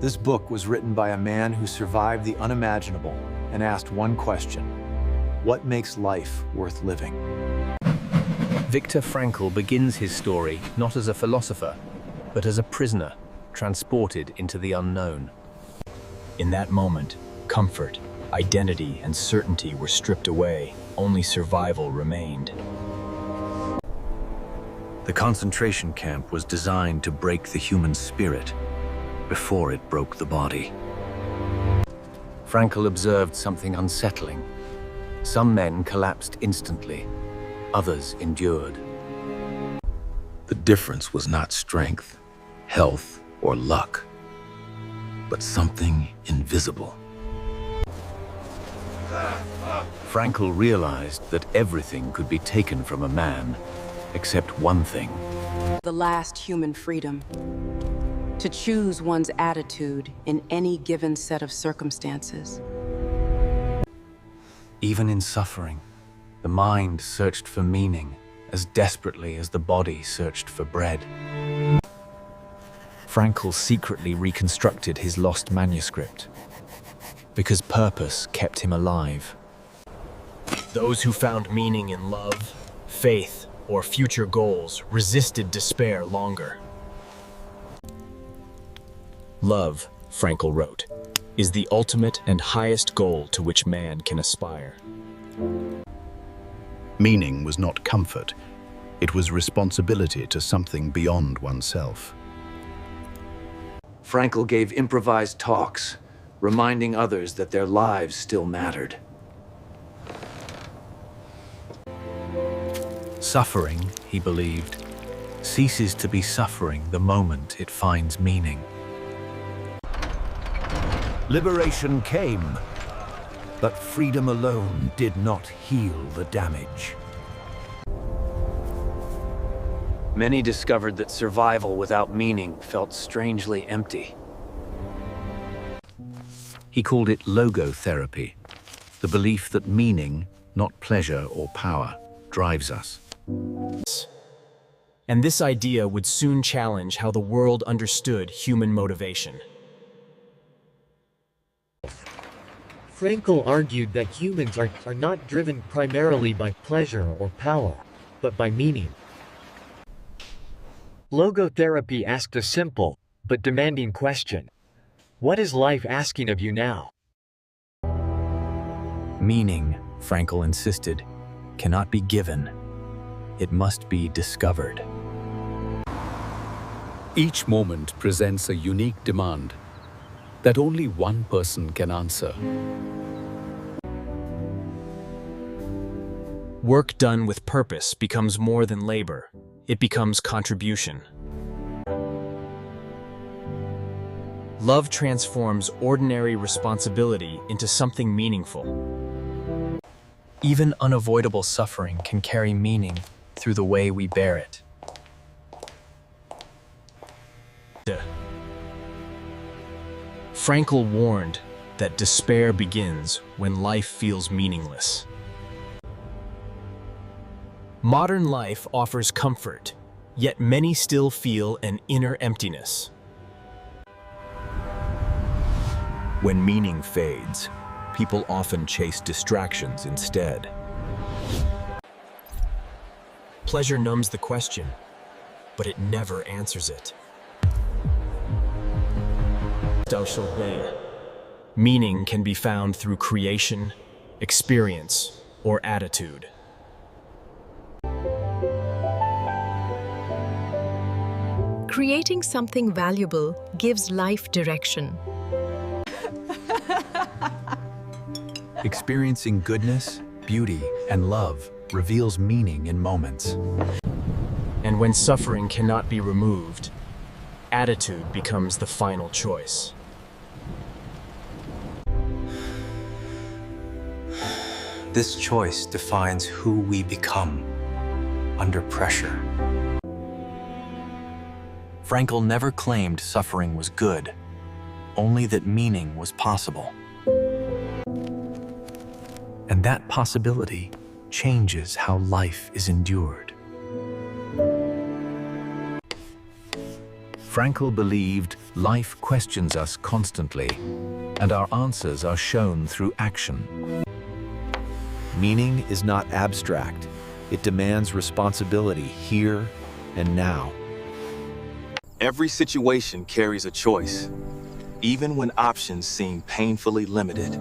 This book was written by a man who survived the unimaginable and asked one question: what makes life worth living? Viktor Frankl begins his story not as a philosopher, but as a prisoner, transported into the unknown. In that moment, comfort, identity, and certainty were stripped away. Only survival remained. The concentration camp was designed to break the human spirit before it broke the body. Frankl observed something unsettling. Some men collapsed instantly, others endured. The difference was not strength, health, or luck, but something invisible. Frankl realized that everything could be taken from a man, except one thing. The last human freedom. To choose one's attitude in any given set of circumstances. Even in suffering, the mind searched for meaning as desperately as the body searched for bread. Frankl secretly reconstructed his lost manuscript because purpose kept him alive. Those who found meaning in love, faith, or future goals resisted despair longer. Love, Frankl wrote, is the ultimate and highest goal to which man can aspire. Meaning was not comfort. It was responsibility to something beyond oneself. Frankl gave improvised talks, reminding others that their lives still mattered. Suffering, he believed, ceases to be suffering the moment it finds meaning. Liberation came, but freedom alone did not heal the damage. Many discovered that survival without meaning felt strangely empty. He called it logotherapy, the belief that meaning, not pleasure or power, drives us. And this idea would soon challenge how the world understood human motivation. Frankl argued that humans are not driven primarily by pleasure or power, but by meaning. Logotherapy asked a simple, but demanding question. What is life asking of you now? Meaning, Frankl insisted, cannot be given. It must be discovered. Each moment presents a unique demand that only one person can answer. Work done with purpose becomes more than labor. It becomes contribution. Love transforms ordinary responsibility into something meaningful. Even unavoidable suffering can carry meaning through the way we bear it. Frankl warned that despair begins when life feels meaningless. Modern life offers comfort, yet many still feel an inner emptiness. When meaning fades, people often chase distractions instead. Pleasure numbs the question, but it never answers it. Meaning can be found through creation, experience, or attitude. Creating something valuable gives life direction. Experiencing goodness, beauty, and love reveals meaning in moments. And when suffering cannot be removed, attitude becomes the final choice. This choice defines who we become under pressure. Frankl never claimed suffering was good, only that meaning was possible. And that possibility changes how life is endured. Frankl believed life questions us constantly, and our answers are shown through action. Meaning is not abstract. It demands responsibility here and now. Every situation carries a choice, even when options seem painfully limited.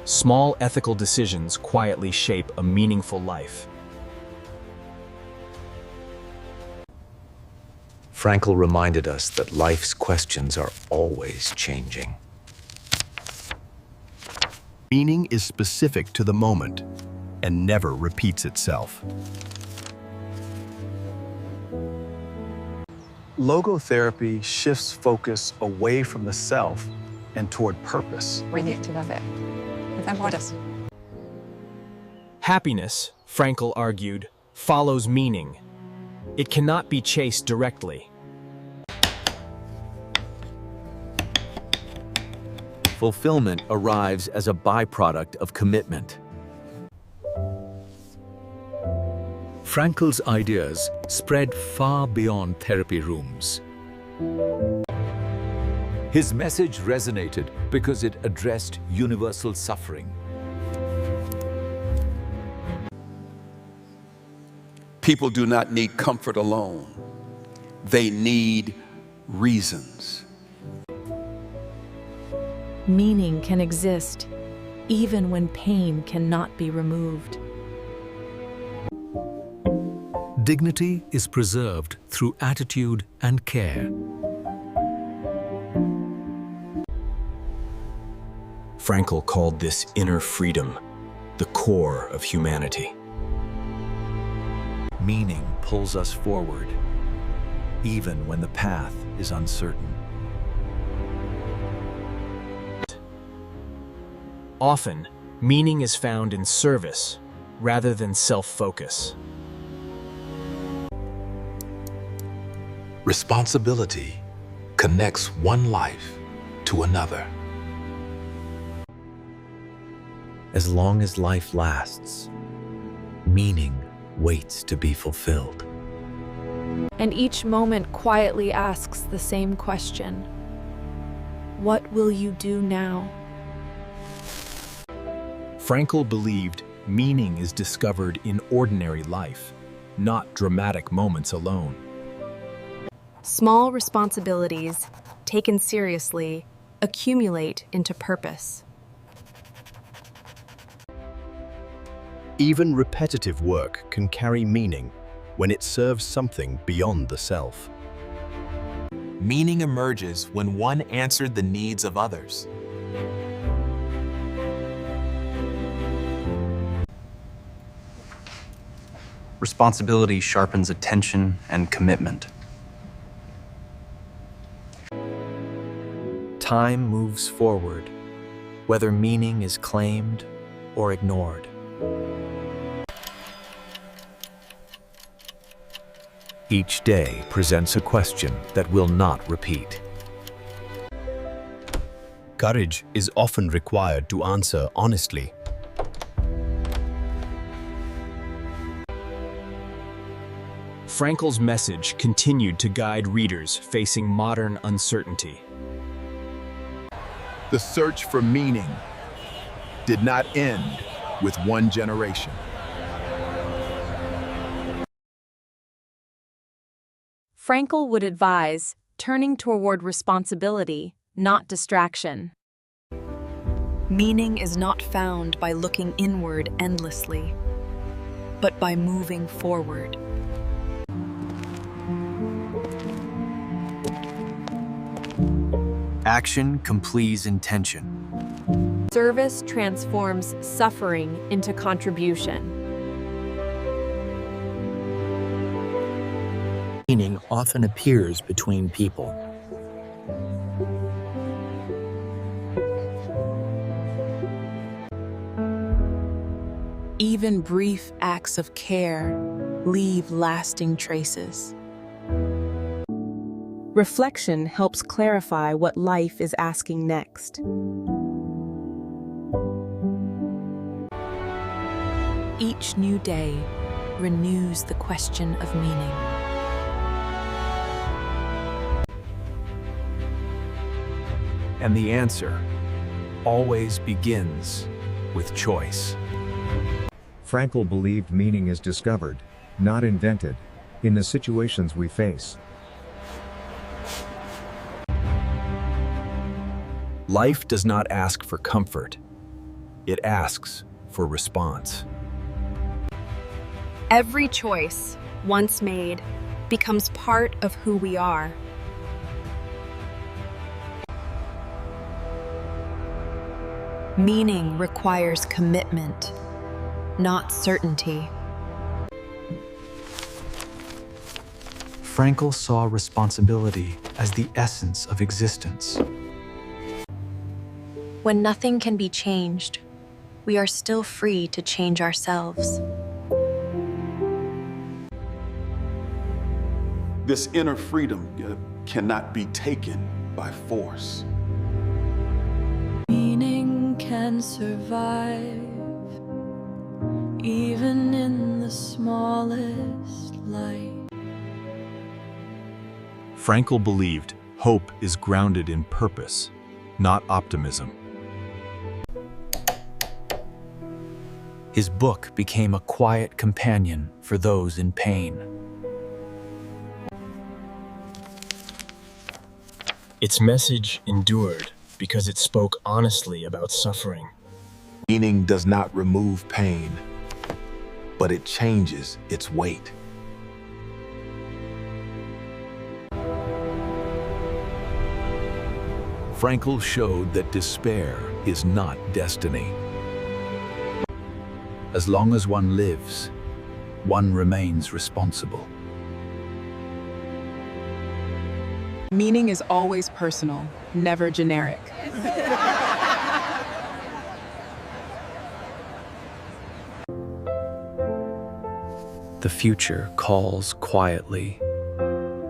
Small ethical decisions quietly shape a meaningful life. Frankl reminded us that life's questions are always changing. Meaning is specific to the moment and never repeats itself. Logotherapy shifts focus away from the self and toward purpose. We need to love it. Then what else? Happiness, Frankl argued, follows meaning. It cannot be chased directly. Fulfillment arrives as a byproduct of commitment. Frankl's ideas spread far beyond therapy rooms. His message resonated because it addressed universal suffering. People do not need comfort alone. They need reasons. Meaning can exist even when pain cannot be removed. Dignity is preserved through attitude and care. Frankl called this inner freedom, the core of humanity. Meaning pulls us forward, even when the path is uncertain. Often, meaning is found in service rather than self-focus. Responsibility connects one life to another. As long as life lasts, meaning waits to be fulfilled. And each moment quietly asks the same question: what will you do now? Frankl believed meaning is discovered in ordinary life, not dramatic moments alone. Small responsibilities, taken seriously, accumulate into purpose. Even repetitive work can carry meaning when it serves something beyond the self. Meaning emerges when one answered the needs of others. Responsibility sharpens attention and commitment. Time moves forward, whether meaning is claimed or ignored. Each day presents a question that will not repeat. Courage is often required to answer honestly. Frankl's message continued to guide readers facing modern uncertainty. The search for meaning did not end with one generation. Frankl would advise turning toward responsibility, not distraction. Meaning is not found by looking inward endlessly, but by moving forward. Action completes intention. Service transforms suffering into contribution. Meaning often appears between people. Even brief acts of care leave lasting traces. Reflection helps clarify what life is asking next. Each new day renews the question of meaning. And the answer always begins with choice. Frankl believed meaning is discovered, not invented, in the situations we face. Life does not ask for comfort. It asks for response. Every choice, once made, becomes part of who we are. Meaning requires commitment, not certainty. Frankl saw responsibility as the essence of existence. When nothing can be changed, we are still free to change ourselves. This inner freedom cannot be taken by force. Meaning can survive even in the smallest light. Frankl believed hope is grounded in purpose, not optimism. His book became a quiet companion for those in pain. Its message endured because it spoke honestly about suffering. Meaning does not remove pain, but it changes its weight. Frankl showed that despair is not destiny. As long as one lives, one remains responsible. Meaning is always personal, never generic. The future calls quietly,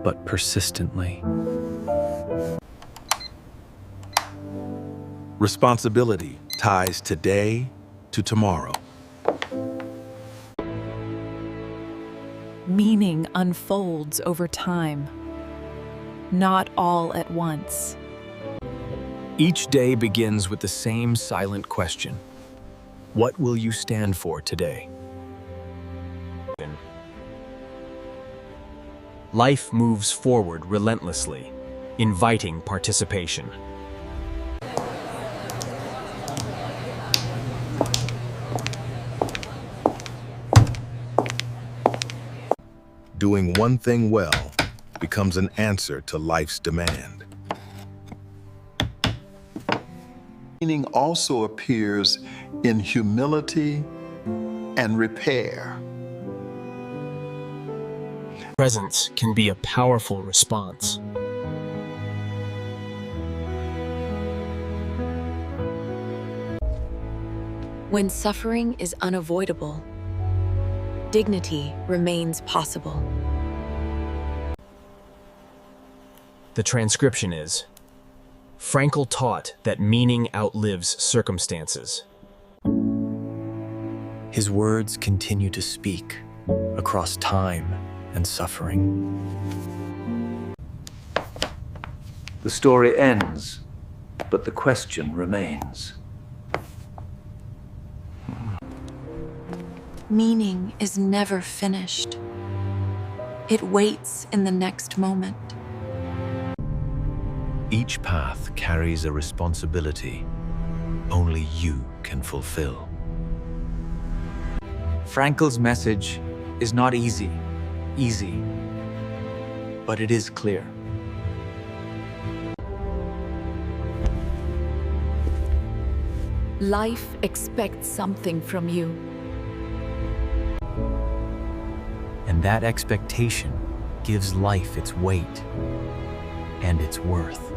but persistently. Responsibility ties today to tomorrow. Meaning unfolds over time, not all at once. Each day begins with the same silent question. What will you stand for today? Life moves forward relentlessly, inviting participation. Doing one thing well becomes an answer to life's demand. Meaning also appears in humility and repair. Presence can be a powerful response. When suffering is unavoidable, dignity remains possible. The transcription is, Frankl taught that meaning outlives circumstances. His words continue to speak across time and suffering. The story ends, but the question remains. Meaning is never finished. It waits in the next moment. Each path carries a responsibility only you can fulfill. Frankl's message is not easy, but it is clear. Life expects something from you. And that expectation gives life its weight and its worth.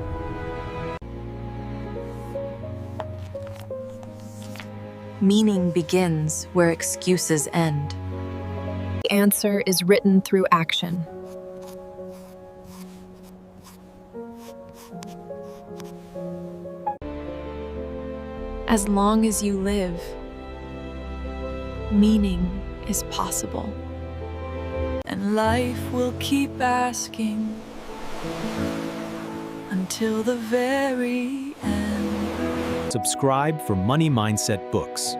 Meaning begins where excuses end. The answer is written through action. As long as you live, meaning is possible. And life will keep asking until the very end. Subscribe for Money Mindset books.